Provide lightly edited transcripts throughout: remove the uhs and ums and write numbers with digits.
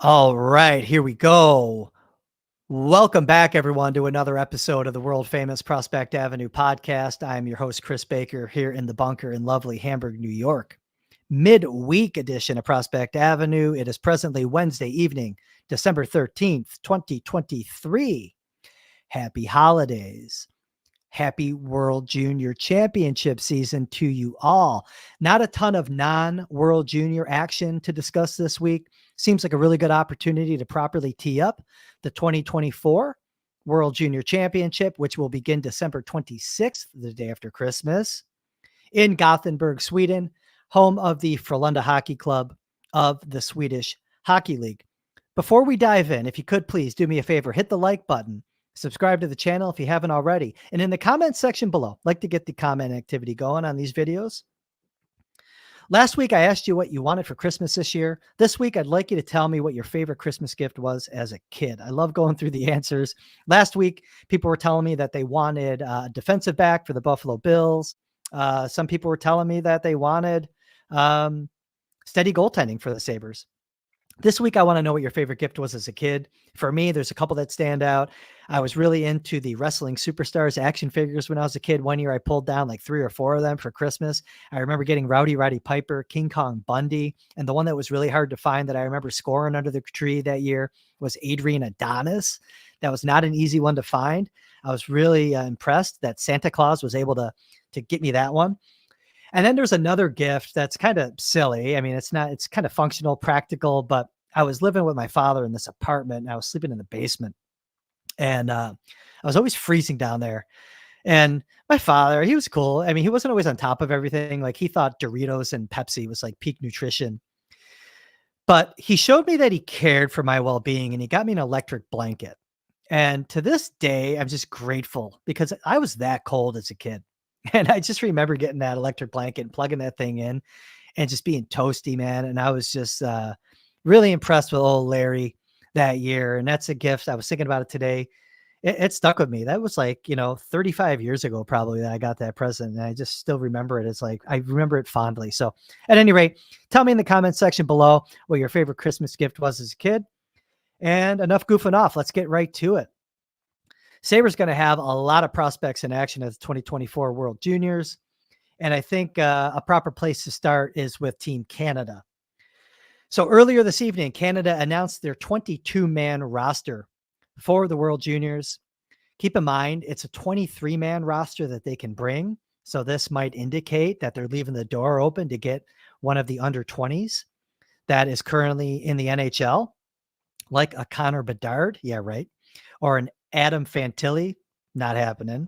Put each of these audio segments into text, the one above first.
All right, here we go. Welcome back, everyone, to another episode of the world famous Prospect Avenue podcast. I am your host, Kris Baker, here in the bunker in lovely Hamburg, New York. Midweek edition of Prospect Avenue. It is presently Wednesday evening, December 13th, 2023. Happy holidays. Happy World Junior Championship season to you all. Not a ton of non-World Junior action to discuss this week. Seems like a really good opportunity to properly tee up the 2024 World Junior Championship, which will begin December 26th, the day after Christmas, in Gothenburg, Sweden, home of the Frölunda Hockey Club of the Swedish Hockey League. Before we dive in, if you could please do me a favor, hit the like button. Subscribe to the channel if you haven't already. And in the comment section below, like to get the comment activity going on these videos. Last week, I asked you what you wanted for Christmas this year. This week, I'd like you to tell me what your favorite Christmas gift was as a kid. I love going through the answers. Last week, people were telling me that they wanted a defensive back for the Buffalo Bills. Some people were telling me that they wanted steady goaltending for the Sabres. This week, I want to know what your favorite gift was as a kid. For me, there's a couple that stand out. I was really into the Wrestling Superstars action figures when I was a kid. One year, I pulled down like 3 or 4 of them for Christmas. I remember getting Rowdy Roddy Piper, King Kong Bundy, and the one that was really hard to find that I remember scoring under the tree that year was Adrian Adonis. That was not an easy one to find. I was really impressed that Santa Claus was able to get me that one. And then there's another gift that's kind of silly. I mean, it's kind of functional, practical, but I was living with my father in this apartment and I was sleeping in the basement and I was always freezing down there. And my father, he was cool. I mean, he wasn't always on top of everything. Like he thought Doritos and Pepsi was like peak nutrition, but he showed me that he cared for my well-being and he got me an electric blanket. And to this day, I'm just grateful because I was that cold as a kid. And I just remember getting that electric blanket and plugging that thing in and just being toasty, man. And I was just really impressed with old Larry that year. And that's a gift. I was thinking about it today. It stuck with me. That was like, 35 years ago, probably, that I got that present. And I just still remember it. It's like, I remember it fondly. So at any rate, tell me in the comment section below what your favorite Christmas gift was as a kid. And enough goofing off. Let's get right to it. Sabres going to have a lot of prospects in action at the 2024 World Juniors. And I think a proper place to start is with Team Canada. So earlier this evening, Canada announced their 22-man roster for the World Juniors. Keep in mind, it's a 23-man roster that they can bring. So this might indicate that they're leaving the door open to get one of the under 20s that is currently in the NHL, like a Connor Bedard. Yeah, right. Or an Adam Fantilli, not happening.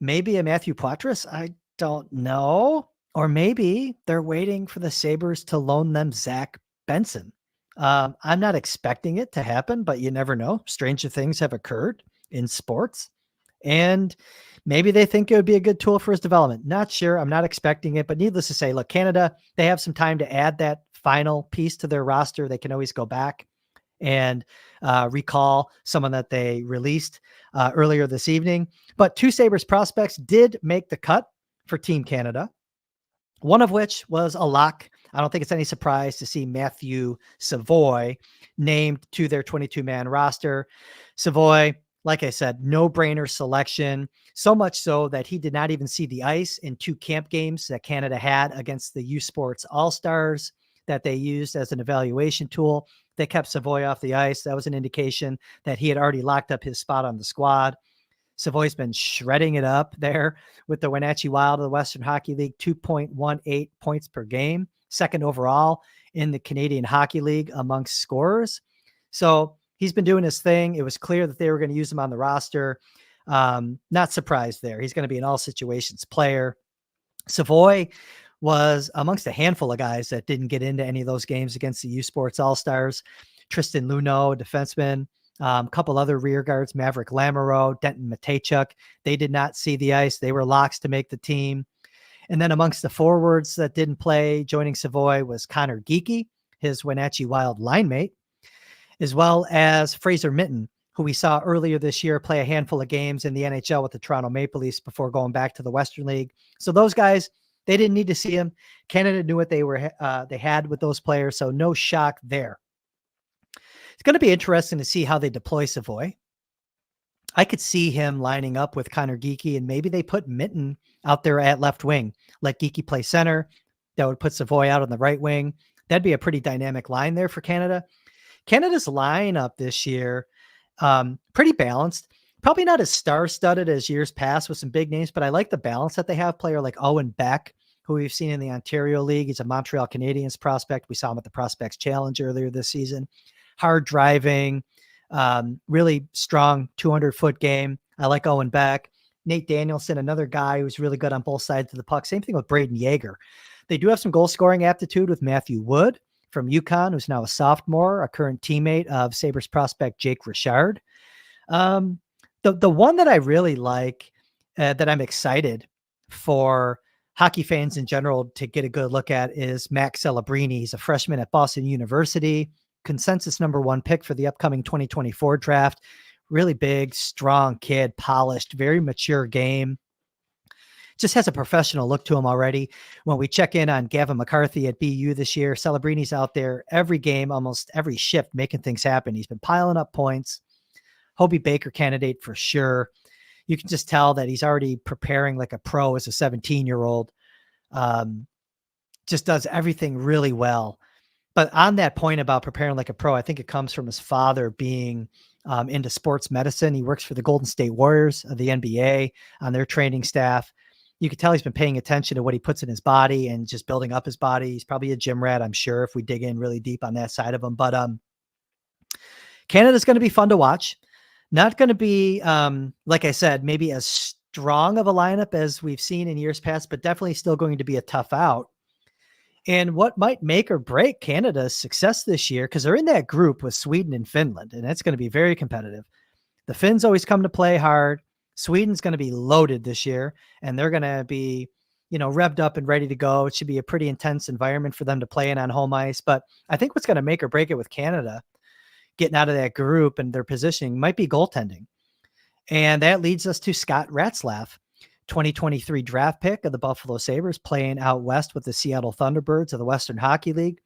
Maybe a Matthew Poitras, I don't know. Or maybe they're waiting for the Sabres to loan them Zach Benson. I'm not expecting it to happen, but you never know. Stranger things have occurred in sports. And maybe they think it would be a good tool for his development. Not sure. I'm not expecting it. But needless to say, look, Canada, they have some time to add that final piece to their roster. They can always go back and recall someone that they released earlier this evening. But 2 Sabres prospects did make the cut for Team Canada, one of which was a lock. I don't think it's any surprise to see Matthew Savoie named to their 22-man roster. Savoie, like I said, no-brainer selection, so much so that he did not even see the ice in 2 camp games that Canada had against the U Sports All-Stars that they used as an evaluation tool. They kept Savoie off the ice. That was an indication that he had already locked up his spot on the squad. Savoie's been shredding it up there with the Wenatchee Wild of the Western Hockey League, 2.18 points per game, second overall in the Canadian Hockey League amongst scorers. So he's been doing his thing. It was clear that they were going to use him on the roster. Not surprised there. He's going to be an all situations player. Savoie was amongst a handful of guys that didn't get into any of those games against the U Sports All-Stars. Tristan Luneau, defenseman, a couple other rear guards, Maverick Lamoureux, Denton Matejchuk. They did not see the ice. They were locks to make the team. And then amongst the forwards that didn't play, joining Savoie was Connor Geekie, his Wenatchee Wild line mate, as well as Fraser Minton, who we saw earlier this year play a handful of games in the NHL with the Toronto Maple Leafs before going back to the Western League. So those guys, they didn't need to see him. Canada knew what they had with those players, so no shock there. It's going to be interesting to see how they deploy Savoie. I could see him lining up with Connor Geekie, and maybe they put Minton out there at left wing, let Geekie play center. That would put Savoie out on the right wing. That'd be a pretty dynamic line there for Canada. Canada's lineup this year, pretty balanced. Probably not as star-studded as years past with some big names, but I like the balance that they have. Player like Owen Beck, who we've seen in the Ontario League. He's a Montreal Canadiens prospect. We saw him at the Prospects Challenge earlier this season. Hard driving, really strong 200-foot game. I like Owen Beck. Nate Danielson, another guy who's really good on both sides of the puck. Same thing with Braden Yeager. They do have some goal-scoring aptitude with Matthew Wood from UConn, who's now a sophomore, a current teammate of Sabres prospect Jake Richard. The one that I really like, that I'm excited for hockey fans in general to get a good look at, is Max Celebrini. He's a freshman at Boston University, consensus #1 pick for the upcoming 2024 draft. Really big, strong kid, polished, very mature game. Just has a professional look to him already. When we check in on Gavin McCarthy at BU this year, Celebrini's out there every game, almost every shift, making things happen. He's been piling up points. Hobie Baker candidate for sure. You can just tell that he's already preparing like a pro as a 17-year-old. Just does everything really well. But on that point about preparing like a pro, I think it comes from his father being into sports medicine. He works for the Golden State Warriors of the NBA on their training staff. You can tell he's been paying attention to what he puts in his body and just building up his body. He's probably a gym rat, I'm sure, if we dig in really deep on that side of him. But Canada's going to be fun to watch. Not going to be, like I said, maybe as strong of a lineup as we've seen in years past, but definitely still going to be a tough out. And what might make or break Canada's success this year, because they're in that group with Sweden and Finland, and it's going to be very competitive. The Finns always come to play hard. Sweden's going to be loaded this year, and they're going to be, revved up and ready to go. It should be a pretty intense environment for them to play in on home ice. But I think what's going to make or break it with Canada getting out of that group and their positioning might be goaltending. And that leads us to Scott Ratzlaff, 2023 draft pick of the Buffalo Sabres, playing out west with the Seattle Thunderbirds of the Western Hockey League.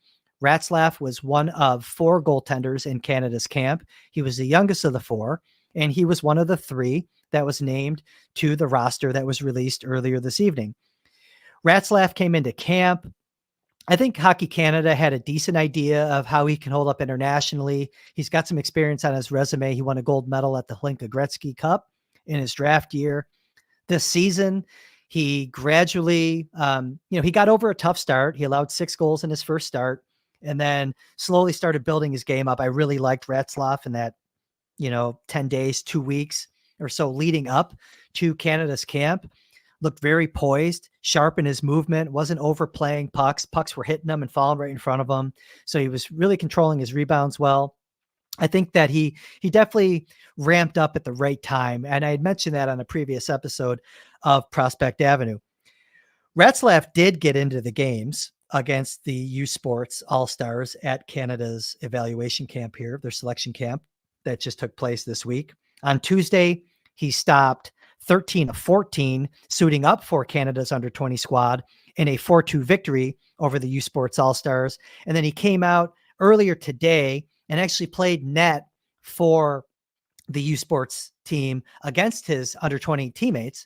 Ratzlaff was one of 4 goaltenders in Canada's camp. He was the youngest of the 4, and he was one of the 3 that was named to the roster that was released earlier this evening. Ratzlaff came into camp. I think Hockey Canada had a decent idea of how he can hold up internationally. He's got some experience on his resume. He won a gold medal at the Hlinka Gretzky Cup in his draft year. This season, he gradually, he got over a tough start. He allowed 6 goals in his first start and then slowly started building his game up. I really liked Ratzlaff in that, 10 days, 2 weeks or so leading up to Canada's camp. Looked very poised, sharp in his movement, wasn't overplaying pucks. Pucks were hitting him and falling right in front of him. So he was really controlling his rebounds well. I think that he definitely ramped up at the right time. And I had mentioned that on a previous episode of Prospect Avenue. Ratzlaff did get into the games against the U Sports All-Stars at Canada's evaluation camp here, their selection camp that just took place this week. On Tuesday, he stopped 13 of 14, suiting up for Canada's under-20 squad in a 4-2 victory over the U Sports All-Stars. And then he came out earlier today and actually played net for the U Sports team against his under-20 teammates,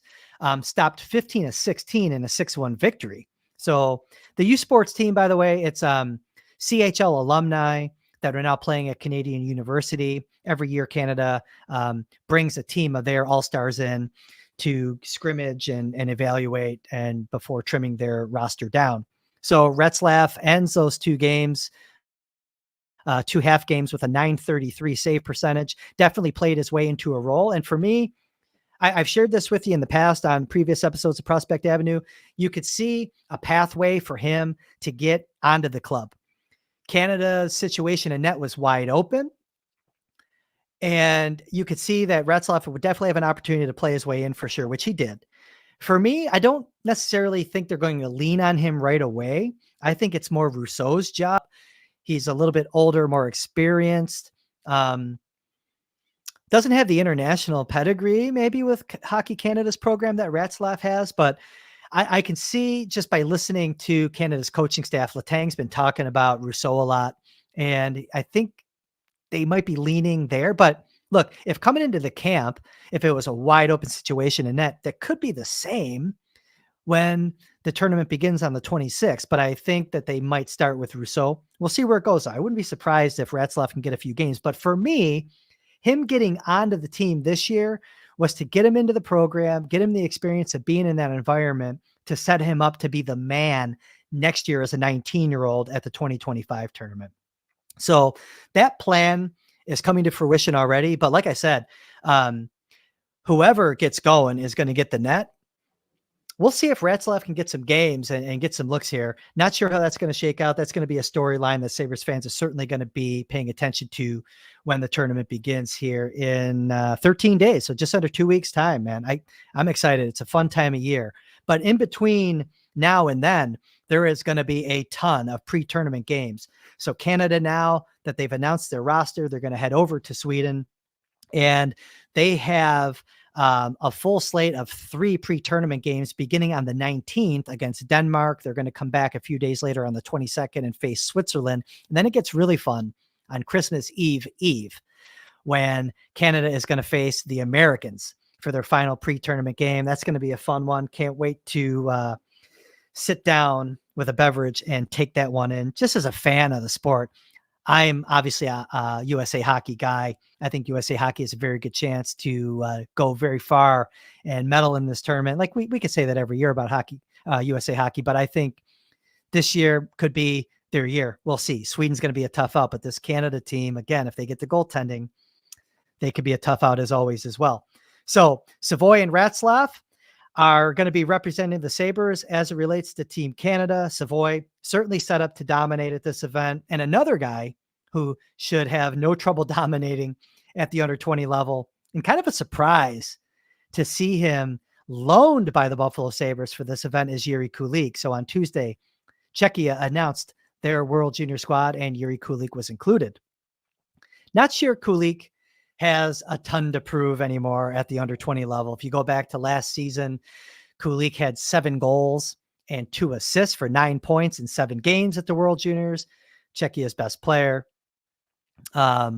stopped 15 of 16 in a 6-1 victory. So the U Sports team, by the way, it's CHL alumni that are now playing at Canadian University. Every year, Canada brings a team of their all-stars in to scrimmage and evaluate and before trimming their roster down. So Ratzlaff ends those 2 games, 2 half games with a .933 save percentage, definitely played his way into a role. And for me, I've shared this with you in the past on previous episodes of Prospect Avenue. You could see a pathway for him to get onto the club. Canada's situation in net was wide open. And you could see that Ratzlaff would definitely have an opportunity to play his way in for sure, which he did. For me, I don't necessarily think they're going to lean on him right away. I think it's more Rousseau's job. He's a little bit older, more experienced. Doesn't have the international pedigree maybe with Hockey Canada's program that Ratzlaff has, but I can see just by listening to Canada's coaching staff, Letang's been talking about Rousseau a lot. And I think they might be leaning there. But look, if coming into the camp, if it was a wide open situation in net, that could be the same when the tournament begins on the 26th. But I think that they might start with Rousseau. We'll see where it goes. I wouldn't be surprised if Ratzlaff can get a few games. But for me, him getting onto the team this year was to get him into the program, get him the experience of being in that environment to set him up to be the man next year as a 19-year-old at the 2025 tournament. So that plan is coming to fruition already. But like I said, whoever gets going is going to get the net. We'll see if Ratzlaff can get some games and get some looks here. Not sure how that's going to shake out. That's going to be a storyline that Sabres fans are certainly going to be paying attention to when the tournament begins here in 13 days. So just under 2 weeks time, man. I'm excited. It's a fun time of year. But in between now and then, there is going to be a ton of pre-tournament games. So Canada, now that they've announced their roster, they're going to head over to Sweden, and they have a full slate of 3 pre-tournament games beginning on the 19th against Denmark. They're going to come back a few days later on the 22nd and face Switzerland. And then it gets really fun on Christmas Eve, when Canada is going to face the Americans for their final pre-tournament game. That's going to be a fun one. Can't wait to sit down with a beverage and take that one in. Just as a fan of the sport, I'm obviously a USA Hockey guy. I think USA Hockey has a very good chance to go very far and medal in this tournament. Like we could say that every year about hockey, USA Hockey, but I think this year could be their year. We'll see. Sweden's going to be a tough out, but this Canada team, again, if they get the goaltending, they could be a tough out as always as well. So Savoie and Ratzlaff are going to be representing the Sabres as it relates to Team Canada. Savoie certainly set up to dominate at this event. And another guy who should have no trouble dominating at the under 20 level, and kind of a surprise to see him loaned by the Buffalo Sabres for this event, is Jiri Kulich. So on Tuesday, Czechia announced their World Junior squad, and Jiri Kulich was included. Not sure Kulik has a ton to prove anymore at the under 20 level. If you go back to last season, Kulik had 7 goals and 2 assists for 9 points in 7 games at the World Juniors. Czechia's best player. I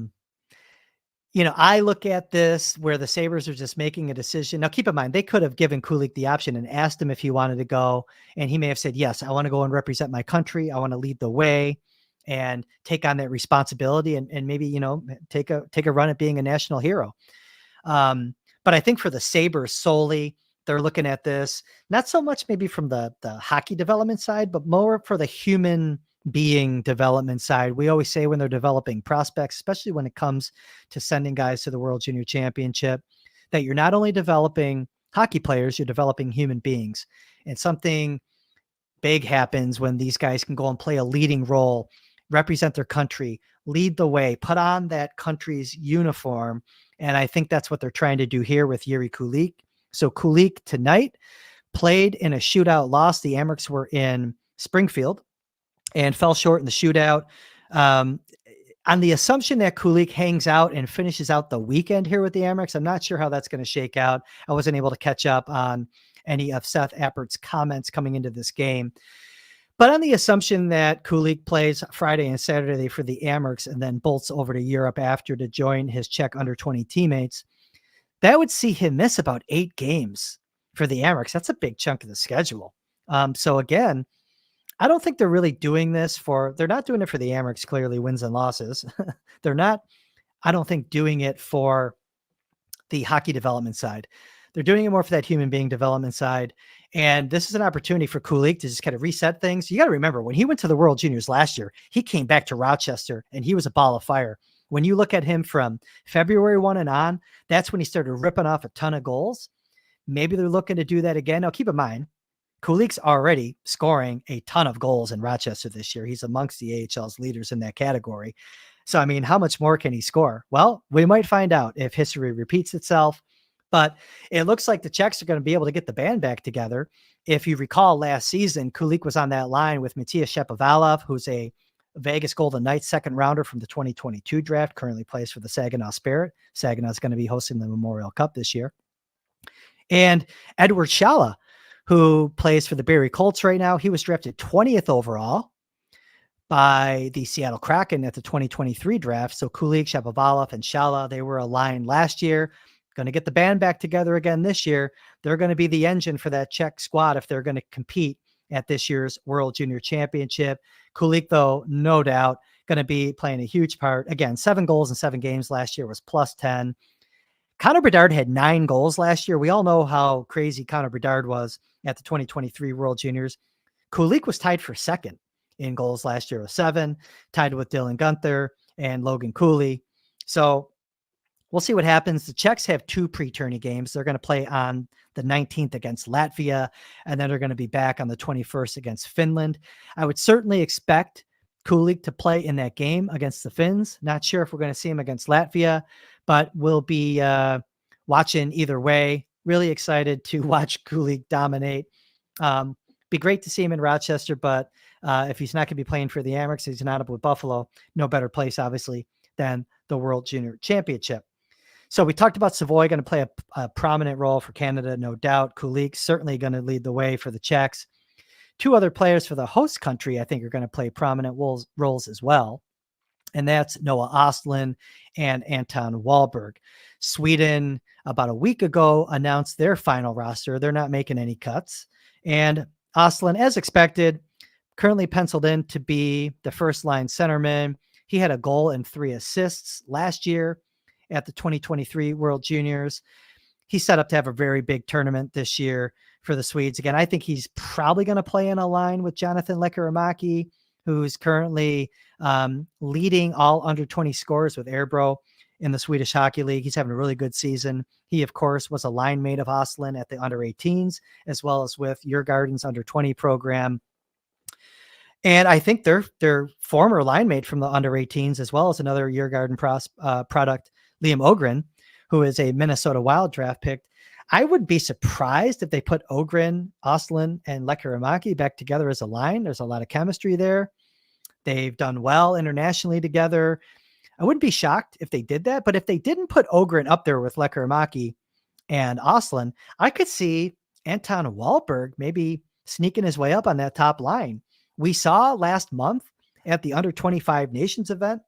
look at this where the Sabres are just making a decision. Now, keep in mind, they could have given Kulik the option and asked him if he wanted to go, and he may have said, yes, I want to go and represent my country. I want to lead the way and take on that responsibility and maybe, take a run at being a national hero. But I think for the Sabres solely, they're looking at this, not so much maybe from the hockey development side, but more for the human being development side. We always say when they're developing prospects, especially when it comes to sending guys to the World Junior Championship, that you're not only developing hockey players, you're developing human beings. And something big happens when these guys can go and play a leading role, represent their country, lead the way, put on that country's uniform. And I think that's what they're trying to do here with Jiri Kulich. So Kulich tonight played in a shootout loss. The Amerks were in Springfield and fell short in the shootout. On the assumption that Kulich hangs out and finishes out the weekend here with the Amerks, I'm not sure how that's going to shake out. I wasn't able to catch up on any of Seth Appert's comments coming into this game. But on the assumption that Kulich plays Friday and Saturday for the Amerks and then bolts over to Europe after to join his Czech under 20 teammates, that would see him miss about 8 games for the Amerks. That's a big chunk of the schedule. So again, I don't think they're really doing this they're not doing it for the Amerks, clearly wins and losses. They're not, I don't think, doing it for the hockey development side. They're doing it more for that human being development side. And this is an opportunity for Kulich to just kind of reset things. You got to remember, when he went to the World Juniors last year, he came back to Rochester and he was a ball of fire. When you look at him from February 1 and on, that's when he started ripping off a ton of goals. Maybe they're looking to do that again. Now, keep in mind, Kulik's already scoring a ton of goals in Rochester this year. He's amongst the AHL's leaders in that category. So, I mean, how much more can he score? Well, we might find out if history repeats itself. But it looks like the Czechs are going to be able to get the band back together. If you recall last season, Kulik was on that line with Matthias Shapovalov, who's a Vegas Golden Knights second rounder from the 2022 draft, currently plays for the Saginaw Spirit. Saginaw is going to be hosting the Memorial Cup this year. And Edward Shala, who plays for the Barrie Colts right now. He was drafted 20th overall, by the Seattle Kraken at the 2023 draft. So Kulik, Shapovalov, and Shala, they were aligned last year. Going to get the band back together again this year. They're going to be the engine for that Czech squad if they're going to compete at this year's World Junior Championship. Kulik, though, no doubt, going to be playing a huge part. Again, 7 goals in 7 games last year was plus 10. Connor Bedard had 9 goals last year. We all know how crazy Connor Bedard was at the 2023 World Juniors. Kulik was tied for second in goals last year with 7, tied with Dylan Guenther and Logan Cooley. So we'll see what happens. The Czechs have 2 pre-tourney games. They're going to play on the 19th against Latvia, and then they're going to be back on the 21st against Finland. I would certainly expect Kulik to play in that game against the Finns. Not sure if we're going to see him against Latvia, but we'll be watching either way. Really excited to watch Kulik dominate. Be great to see him in Rochester, but if he's not going to be playing for the Amerks, he's not up with Buffalo. No better place, obviously, than the World Junior Championship. So we talked about Savoie going to play a prominent role for Canada, no doubt. Kulik certainly going to lead the way for the Czechs. 2 other players for the host country, I think, are going to play prominent roles as well. And that's Noah Ostlund and Anton Wahlberg. Sweden, about a week ago, announced their final roster. They're not making any cuts. And Ostlund, as expected, currently penciled in to be the first-line centerman. He had a goal and 3 assists last year at the 2023 World Juniors. He's set up to have a very big tournament this year for the Swedes. Again, I think he's probably going to play in a line with Jonathan Lekkerimäki, who's currently leading all under 20 scores with Örebro in the Swedish Hockey League. He's having a really good season. He, of course, was a line mate of Ostlund at the under 18s, as well as with Djurgården's under 20 program. And I think their former line mate from the under 18s, as well as another Djurgården product, Liam Ogren, who is a Minnesota Wild draft pick. I would be surprised if they put Ogren, Ostlund, and Lekkerimäki back together as a line. There's a lot of chemistry there. They've done well internationally together. I wouldn't be shocked if they did that, but if they didn't put Ogren up there with Lekkerimäki and Ostlund, I could see Anton Wahlberg maybe sneaking his way up on that top line. We saw last month at the under 25 nations event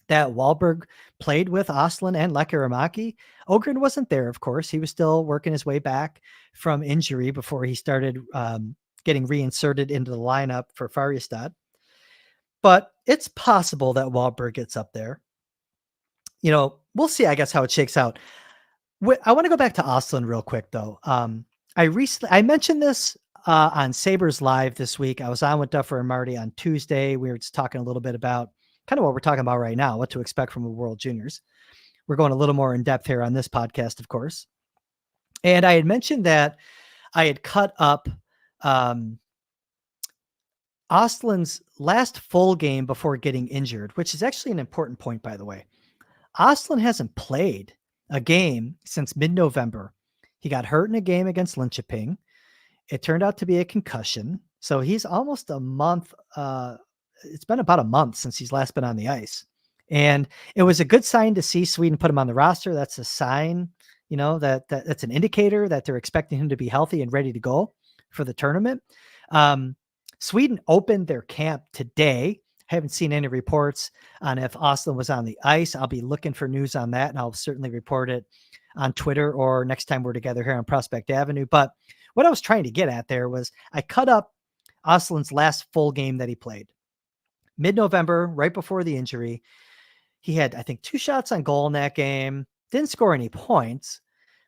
that Wahlberg played with Ostlund and Lekkerimäki. Ogren wasn't there, of course. He was still working his way back from injury before he started getting reinserted into the lineup for Färjestad. But it's possible that Wahlberg gets up there. You know, we'll see, I guess, how it shakes out. I want to go back to Ostlund real quick, though. I mentioned this on Sabres Live this week. I was on with Duffer and Marty on Tuesday. We were just talking a little bit about kind of what we're talking about right now, what to expect from the World Juniors. We're going a little more in depth here on this podcast, of course. And I had mentioned that I had cut up Ostlund's last full game before getting injured, which is actually an important point, by the way. Ostlund hasn't played a game since mid-November. He got hurt in a game against Linköping. It turned out to be a concussion. So he's almost a month. It's been about a month since he's last been on the ice. And it was a good sign to see Sweden put him on the roster. That's a sign, you know, that's an indicator that they're expecting him to be healthy and ready to go for the tournament. Sweden opened their camp today. Haven't seen any reports on if Ostlund was on the ice. I'll be looking for news on that, and I'll certainly report it on Twitter or next time we're together here on Prospect Avenue. But what I was trying to get at there was I cut up Ostlund's last full game that he played. Mid-November, right before the injury. He had, I think, 2 shots on goal in that game. Didn't score any points,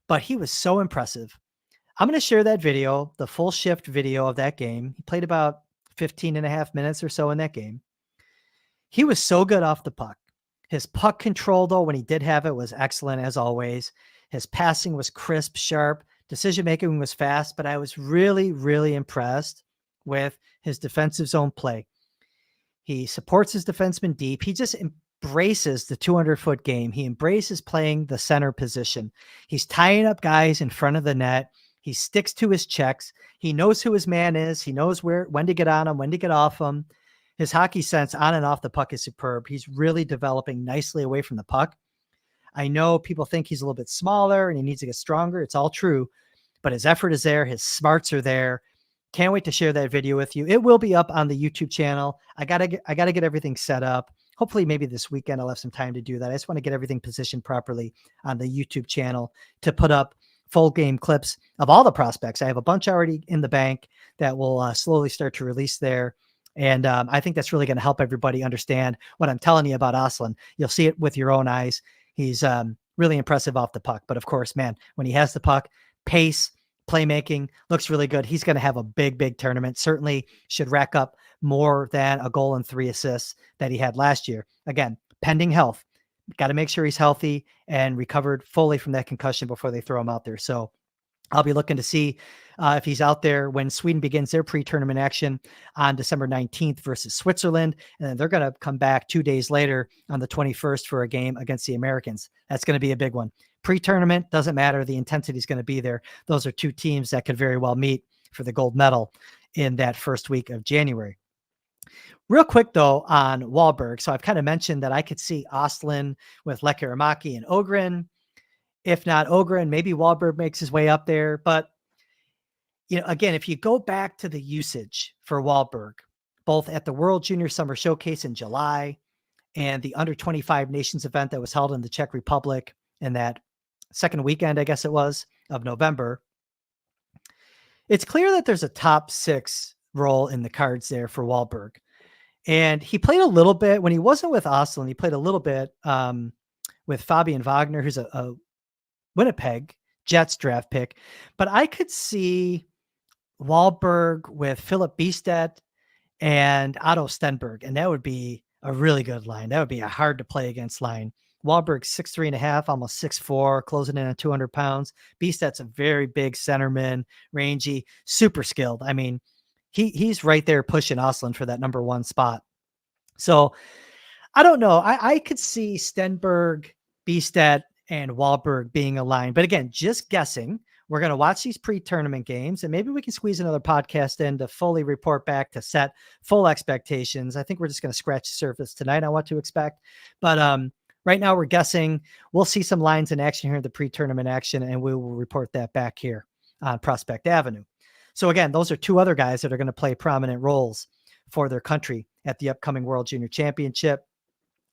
but he was so impressive. I'm going to share that video, the full shift video of that game. He played about 15 and a half minutes or so in that game. He was so good off the puck. His puck control, though, when he did have it, was excellent as always. His passing was crisp, sharp. Decision-making was fast, but I was really, really impressed with his defensive zone play. He supports his defenseman deep. He just embraces the 200-foot game. He embraces playing the center position. He's tying up guys in front of the net. He sticks to his checks. He knows who his man is. He knows when to get on him, when to get off him. His hockey sense on and off the puck is superb. He's really developing nicely away from the puck. I know people think he's a little bit smaller and he needs to get stronger. It's all true, but his effort is there. His smarts are there. Can't wait to share that video with you. It will be up on the YouTube channel. I gotta get everything set up. Hopefully maybe this weekend I'll have some time to do that. I just want to get everything positioned properly on the YouTube channel to put up full game clips of all the prospects. I have a bunch already in the bank that will slowly start to release there. And I think that's really going to help everybody understand what I'm telling you about Aslan. You'll see it with your own eyes. He's really impressive off the puck. But of course, man, when he has the puck, pace, playmaking, looks really good. He's going to have a big tournament. Certainly should rack up more than a goal and 3 assists that he had last year. Again, pending health. Got to make sure he's healthy and recovered fully from that concussion before they throw him out there. So I'll be looking to see if he's out there when Sweden begins their pre-tournament action on December 19th versus Switzerland. And then they're going to come back 2 days later on the 21st for a game against the Americans. That's going to be a big one. Pre-tournament, doesn't matter. The intensity is going to be there. Those are 2 teams that could very well meet for the gold medal in that first week of January. Real quick, though, on Wahlberg. So I've kind of mentioned that I could see Aslan with Lekkerimäki and Ogren. If not Ogren, maybe Wahlberg makes his way up there. But, again, if you go back to the usage for Wahlberg, both at the World Junior Summer Showcase in July and the Under 25 Nations event that was held in the Czech Republic in that second weekend, I guess it was, of November, it's clear that there's a top 6 role in the cards there for Wahlberg. And he played a little bit when he wasn't with Aslan. He played a little bit with Fabian Wagner, who's a Winnipeg Jets draft pick. But I could see Wahlberg with Philip Bistad and Otto Stenberg, and that would be a really good line. That would be a hard to play against line. Wahlberg's 6'3.5", almost 6'4", closing in at 200 pounds. Bistad's a very big centerman, rangy, super skilled. I mean, he's right there pushing Aslan for that number 1 spot. So I don't know. I could see Stenberg, Bistad, and Wahlberg being aligned. But again, just guessing. We're going to watch these pre-tournament games, and maybe we can squeeze another podcast in to fully report back to set full expectations. I think we're just going to scratch the surface tonight on what to expect. But right now we're guessing. We'll see some lines in action here in the pre-tournament action, and we will report that back here on Prospect Avenue. So again, those are 2 other guys that are going to play prominent roles for their country at the upcoming World Junior Championship.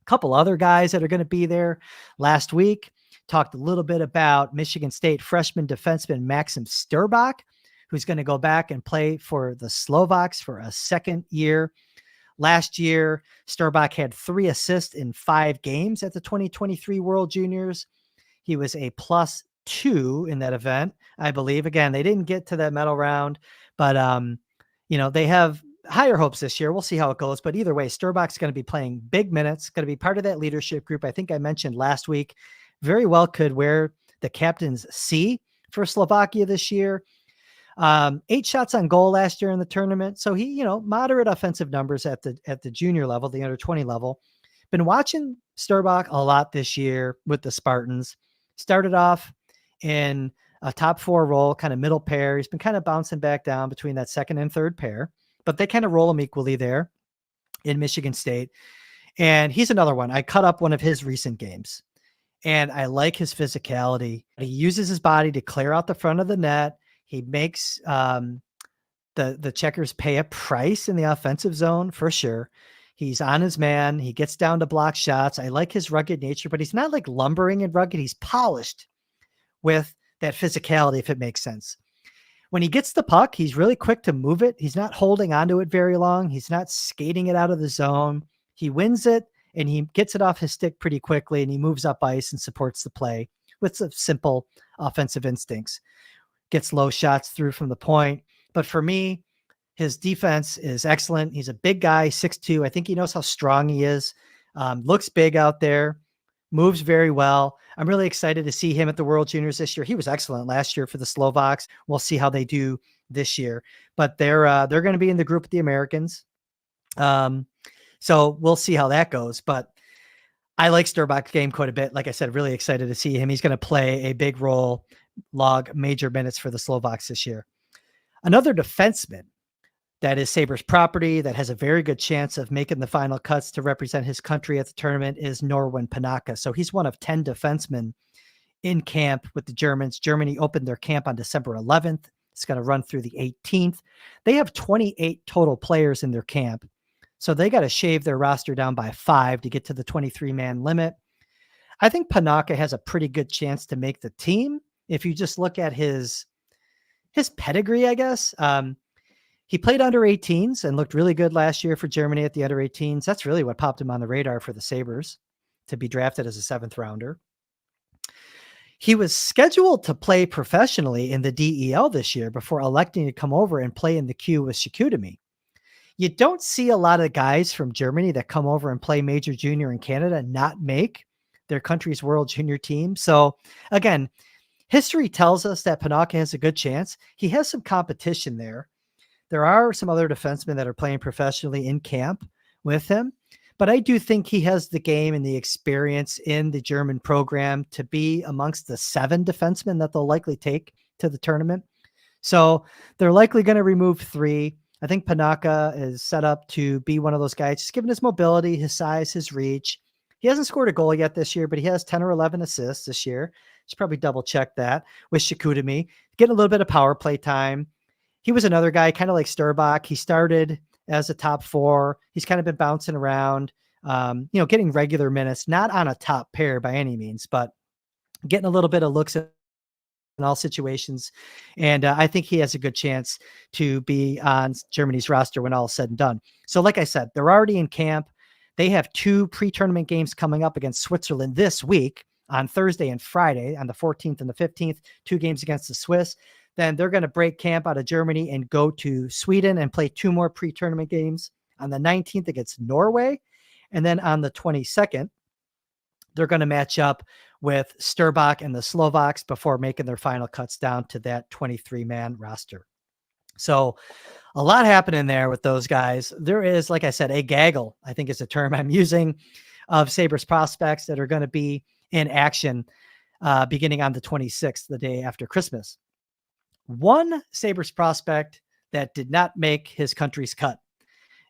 A couple other guys that are going to be there. Last week, talked a little bit about Michigan State freshman defenseman Maxim Strbak, who's going to go back and play for the Slovaks for a second year. Last year, Strbak had 3 assists in 5 games at the 2023 World Juniors. He was a +2 in that event, I believe. Again, they didn't get to that medal round, but they have higher hopes this year. We'll see how it goes. But either way, Strbak's going to be playing big minutes, going to be part of that leadership group. I think I mentioned last week, very well could wear the captain's C for Slovakia this year. 8 shots on goal last year in the tournament. So he, moderate offensive numbers at the junior level, the under 20 level. Been watching Strbak a lot this year with the Spartans. Started off in a top 4 role, kind of middle pair. He's been kind of bouncing back down between that second and third pair, but they kind of roll him equally there in Michigan State. And he's another one. I cut up one of his recent games, and I like his physicality. He uses his body to clear out the front of the net. He makes the checkers pay a price in the offensive zone for sure. He's on his man. He gets down to block shots. I like his rugged nature, but he's not like lumbering and rugged. He's polished with that physicality, if it makes sense. When he gets the puck, he's really quick to move it. He's not holding onto it very long. He's not skating it out of the zone. He wins it, and he gets it off his stick pretty quickly, and he moves up ice and supports the play with some simple offensive instincts. Gets low shots through from the point. But for me, his defense is excellent. He's a big guy, 6'2". I think he knows how strong he is. Looks big out there. Moves very well. I'm really excited to see him at the World Juniors this year. He was excellent last year for the Slovaks. We'll see how they do this year. But they're going to be in the group with the Americans. So we'll see how that goes. But I like Strbak's game quite a bit. Like I said, really excited to see him. He's going to play a big role, log major minutes for the Slovaks this year. Another defenseman that is Sabres property that has a very good chance of making the final cuts to represent his country at the tournament is Norwin Panocha. So he's one of 10 defensemen in camp with the Germans. Germany opened their camp on December 11th. It's going to run through the 18th. They have 28 total players in their camp. So they got to shave their roster down by 5 to get to the 23-man limit. I think Panocha has a pretty good chance to make the team. If you just look at his pedigree, I guess. He played under 18s and looked really good last year for Germany at the under 18s. That's really what popped him on the radar for the Sabres to be drafted as a 7th rounder. He was scheduled to play professionally in the DEL this year before electing to come over and play in the Q with Chicoutimi. You don't see a lot of guys from Germany that come over and play major junior in Canada not make their country's world junior team. So again, history tells us that Panocha has a good chance. He has some competition there. There are some other defensemen that are playing professionally in camp with him, but I do think he has the game and the experience in the German program to be amongst the 7 defensemen that they'll likely take to the tournament. So they're likely going to remove 3. I think Panocha is set up to be one of those guys, just given his mobility, his size, his reach. He hasn't scored a goal yet this year, but he has 10 or 11 assists this year. Should probably double check that with Chicoutimi. Getting a little bit of power play time. He was another guy, kind of like Strbak. He started as a top 4. He's kind of been bouncing around, getting regular minutes, not on a top pair by any means, but getting a little bit of looks at in all situations. And I think he has a good chance to be on Germany's roster when all is said and done. So like I said, they're already in camp. They have 2 pre-tournament games coming up against Switzerland this week on Thursday and Friday on the 14th and the 15th, 2 games against the Swiss. Then they're going to break camp out of Germany and go to Sweden and play 2 more pre-tournament games on the 19th against Norway. And then on the 22nd, they're going to match up with Strbak and the Slovaks before making their final cuts down to that 23-man roster. So a lot happening there with those guys. There is, like I said, a gaggle, I think is a term I'm using, of Sabres prospects that are going to be in action beginning on the 26th, the day after Christmas. One Sabres prospect that did not make his country's cut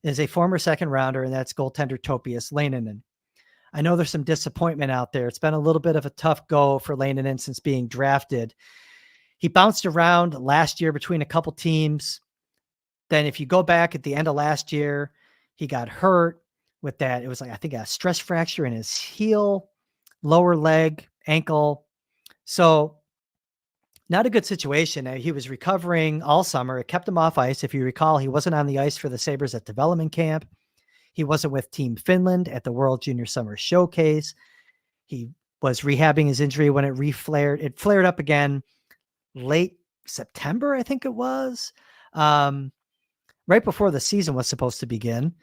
is a former 2nd rounder, and that's goaltender Topias Lanan. I know there's some disappointment out there. It's been a little bit of a tough go for Lanan since being drafted. He bounced around last year between a couple teams. Then if you go back at the end of last year, he got hurt with that. It was like, I think, a stress fracture in his heel, lower leg, ankle. So not a good situation. He was recovering all summer. It kept him off ice. If you recall, he wasn't on the ice for the Sabres at development camp. He wasn't with Team Finland at the World Junior Summer Showcase. He was rehabbing his injury when it reflared. It flared up again late September, I think it was, right before the season was supposed to begin.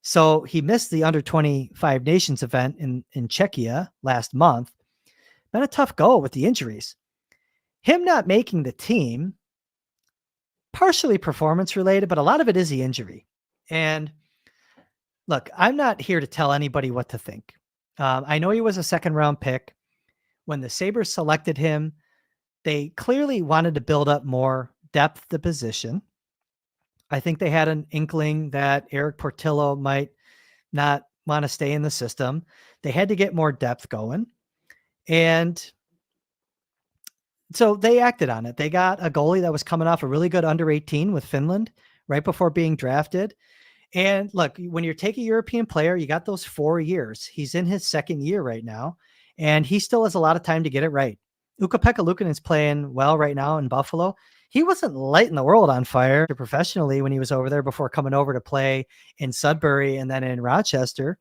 So he missed the under 25 nations event in Czechia last month. Been a tough go with the injuries. Him not making the team, partially performance related, but a lot of it is the injury. And look, I'm not here to tell anybody what to think. I know he was a 2nd round pick. When the Sabres selected him, they clearly wanted to build up more depth at the position. I think they had an inkling that Eric Portillo might not want to stay in the system. They had to get more depth going. And so they acted on it. They got a goalie that was coming off a really good under 18 with Finland right before being drafted. And look, when you're taking a European player, you got those 4 years. He's in his 2nd year right now, and he still has a lot of time to get it right. Ukko-Pekka Luukkonen's playing well right now in Buffalo. He wasn't lighting the world on fire professionally when he was over there before coming over to play in Sudbury and then in Rochester.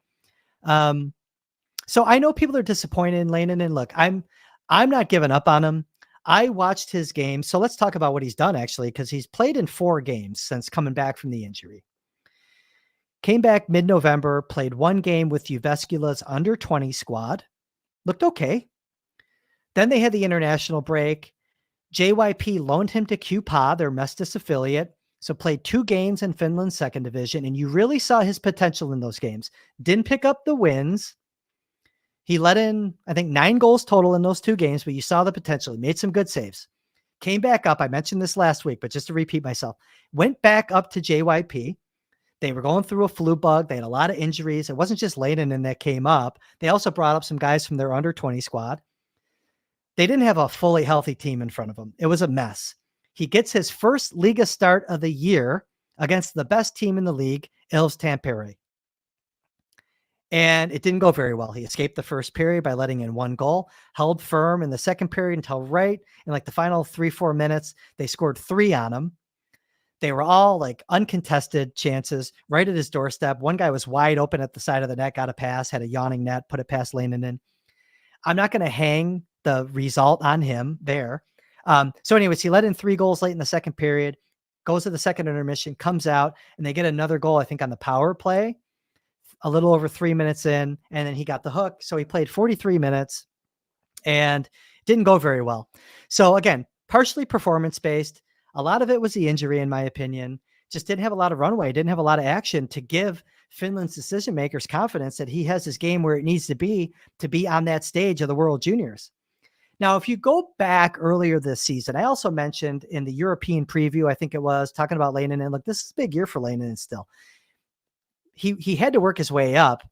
So I know people are disappointed in Lanan, and look, I'm not giving up on him. I watched his game. So let's talk about what he's done actually, because he's played in 4 games since coming back from the injury. Came back mid-November, played 1 game with Uvescula's under 20 squad. Looked okay. Then they had the international break. JYP loaned him to QPA, their Mestis affiliate. So played 2 games in Finland's 2nd division, and you really saw his potential in those games. Didn't pick up the wins. He let in, I think, 9 goals total in those 2 games, but you saw the potential. He made some good saves. Came back up. I mentioned this last week, but just to repeat myself, went back up to JYP. They were going through a flu bug. They had a lot of injuries. It wasn't just Lanan that came up. They also brought up some guys from their under 20 squad. They didn't have a fully healthy team in front of them. It was a mess. He gets his first Liga start of the year against the best team in the league, Ilves Tampere. And it didn't go very well. He escaped the first period by letting in 1 goal, held firm in the second period until right in like the final 3-4 minutes. They scored 3 on him. They were all like uncontested chances right at his doorstep. One guy was wide open at the side of the net, got a pass, had a yawning net, put it past Lanan. I'm not going to hang the result on him there. So anyways, he let in 3 goals late in the second period, goes to the second intermission, comes out, and they get another goal, I think, on the power play, a little over 3 minutes in, and then he got the hook. So he played 43 minutes and didn't go very well. So again, partially performance-based. A lot of it was the injury, in my opinion. Just didn't have a lot of runway, didn't have a lot of action to give Finland's decision makers confidence that he has his game where it needs to be on that stage of the World Juniors. Now, if you go back earlier this season, I also mentioned in the European preview, I think it was, talking about Lanan, and look, this is a big year for Lanan still. He had to work his way up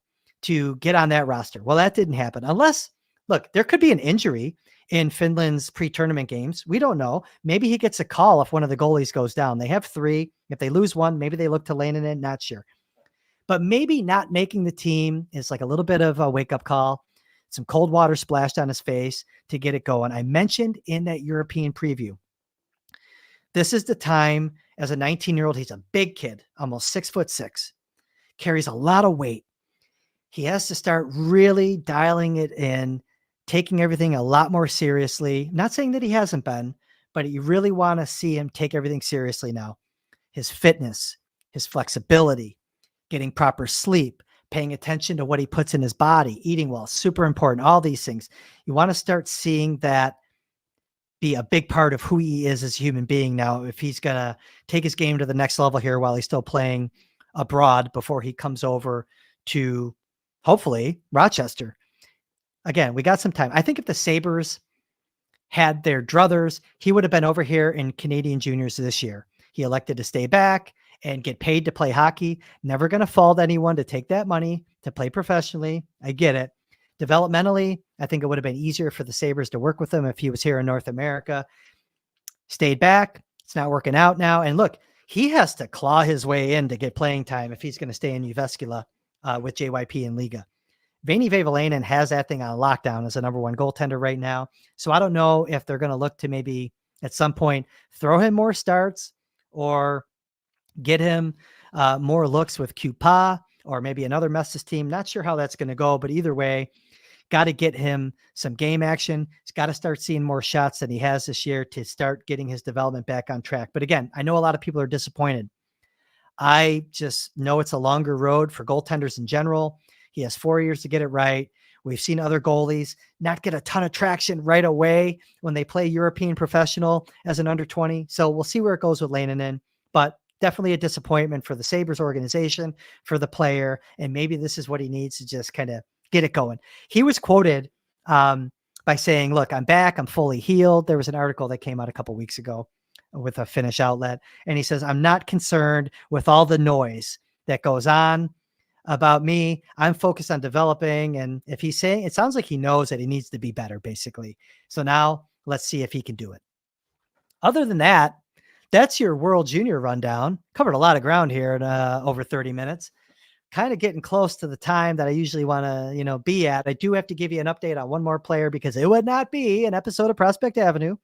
to get on that roster. Well, that didn't happen unless, look, there could be an injury in Finland's pre-tournament games. We don't know. Maybe he gets a call if one of the goalies goes down. They have 3. If they lose one, maybe they look to Lanan, not sure. But maybe not making the team is like a little bit of a wake-up call. Some cold water splashed on his face to get it going. I mentioned in that European preview, this is the time as a 19-year-old. He's a big kid, almost 6'6", carries a lot of weight. He has to start really dialing it in, taking everything a lot more seriously. Not saying that he hasn't been, but you really want to see him take everything seriously now. His fitness, his flexibility, getting proper sleep, paying attention to what he puts in his body, eating well, super important, all these things. You want to start seeing that be a big part of who he is as a human being now, if he's going to take his game to the next level here while he's still playing abroad before he comes over to hopefully Rochester. Again, we got some time. I think if the Sabres had their druthers, he would have been over here in Canadian juniors this year. He elected to stay back and get paid to play hockey. Never going to fault anyone to take that money to play professionally. I get it. Developmentally, I think it would have been easier for the Sabres to work with him if he was here in North America. Stayed back. It's not working out now. And look, he has to claw his way in to get playing time if he's going to stay in Jyväskylä with JYP in Liga. Veini Vehviläinen has that thing on lockdown as a number 1 goaltender right now. So I don't know if they're going to look to maybe at some point throw him more starts or get him more looks with QPA or maybe another Messis team. Not sure how that's going to go, but either way, got to get him some game action. He's got to start seeing more shots than he has this year to start getting his development back on track. But again, I know a lot of people are disappointed. I just know it's a longer road for goaltenders in general. He has 4 years to get it right. We've seen other goalies not get a ton of traction right away when they play European professional as an under 20. So we'll see where it goes with Lanan, but definitely a disappointment for the Sabres organization, for the player. And maybe this is what he needs to just kind of get it going. He was quoted by saying, look, I'm back. I'm fully healed. There was an article that came out a couple weeks ago with a Finnish outlet. And he says, I'm not concerned with all the noise that goes on about me. I'm focused on developing. And if he's saying, it sounds like he knows that he needs to be better, basically. So now let's see if he can do it. Other than that, that's your World Junior rundown. Covered a lot of ground here in over 30 minutes. Kind of getting close to the time that I usually want to, be at. I do have to give you an update on one more player because it would not be an episode of Prospect Avenue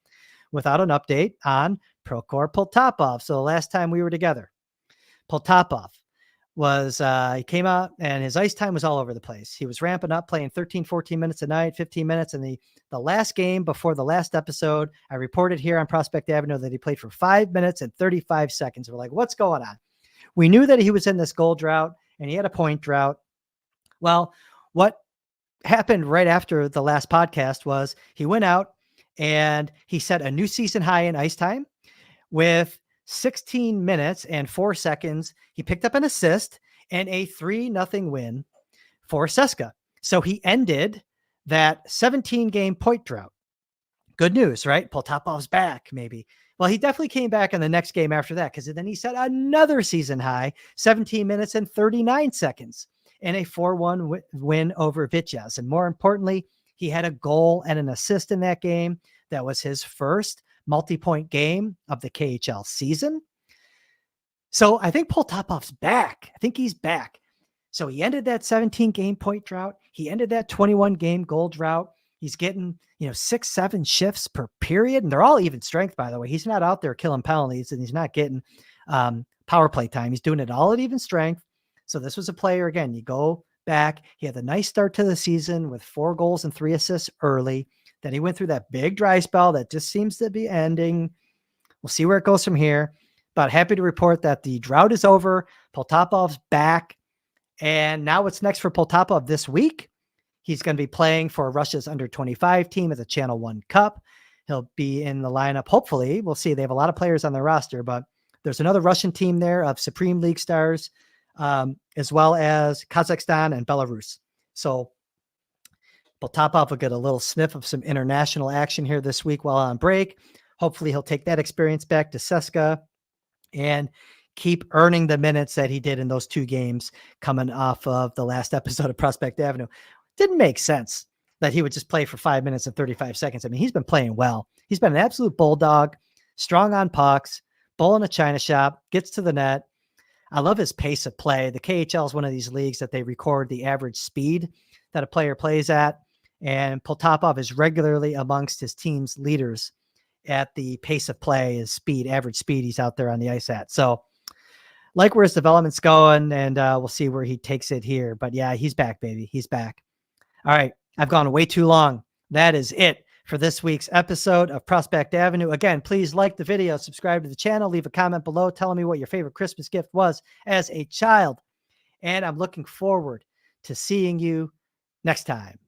without an update on Prokhor Potapov. So the last time we were together, Potapov was, he came out and his ice time was all over the place. He was ramping up, playing 13, 14 minutes a night, 15 minutes. And the last game before the last episode, I reported here on Prospect Avenue that he played for 5 minutes and 35 seconds. We're like, what's going on? We knew that he was in this goal drought and he had a point drought. Well, what happened right after the last podcast was he went out and he set a new season high in ice time with 16 minutes and 4 seconds. He picked up an assist and a 3-0 win for Czechia. So he ended that 17-game point drought. Good news, right? Potapov's back, maybe. Well, he definitely came back in the next game after that because then he set another season high, 17 minutes and 39 seconds, and a 4-1 win over Vitesse. And more importantly, he had a goal and an assist in that game. That was his first multi-point game of the KHL season. So I think Potapov's back. I think he's back. So he ended that 17 game point drought. He ended that 21 game goal drought. He's getting, 6-7 shifts per period, and they're all even strength, by the way. He's not out there killing penalties, and he's not getting power play time. He's doing it all at even strength. So this was a player, again, you go back. He had a nice start to the season with 4 goals and 3 assists early. Then he went through that big dry spell that just seems to be ending. We'll see where it goes from here. But happy to report that the drought is over. Potapov's back. And now what's next for Potapov this week? He's going to be playing for Russia's under-25 team at the Channel 1 Cup. He'll be in the lineup, hopefully. We'll see. They have a lot of players on their roster, but there's another Russian team there of Supreme League stars, as well as Kazakhstan and Belarus. So Potapov will get a little sniff of some international action here this week while on break. Hopefully he'll take that experience back to CSKA and keep earning the minutes that he did in those 2 games coming off of the last episode of Prospect Avenue. Didn't make sense that he would just play for 5 minutes and 35 seconds. I mean, he's been playing well. He's been an absolute bulldog, strong on pucks, bull in a china shop, gets to the net. I love his pace of play. The KHL is one of these leagues that they record the average speed that a player plays at. And Potapov is regularly amongst his team's leaders at the pace of play, his speed, average speed he's out there on the ice at. So like where his development's going, and we'll see where he takes it here. But yeah, he's back, baby. He's back. All right. I've gone way too long. That is it for this week's episode of Prospect Avenue. Again, please like the video, subscribe to the channel, leave a comment below telling me what your favorite Christmas gift was as a child. And I'm looking forward to seeing you next time.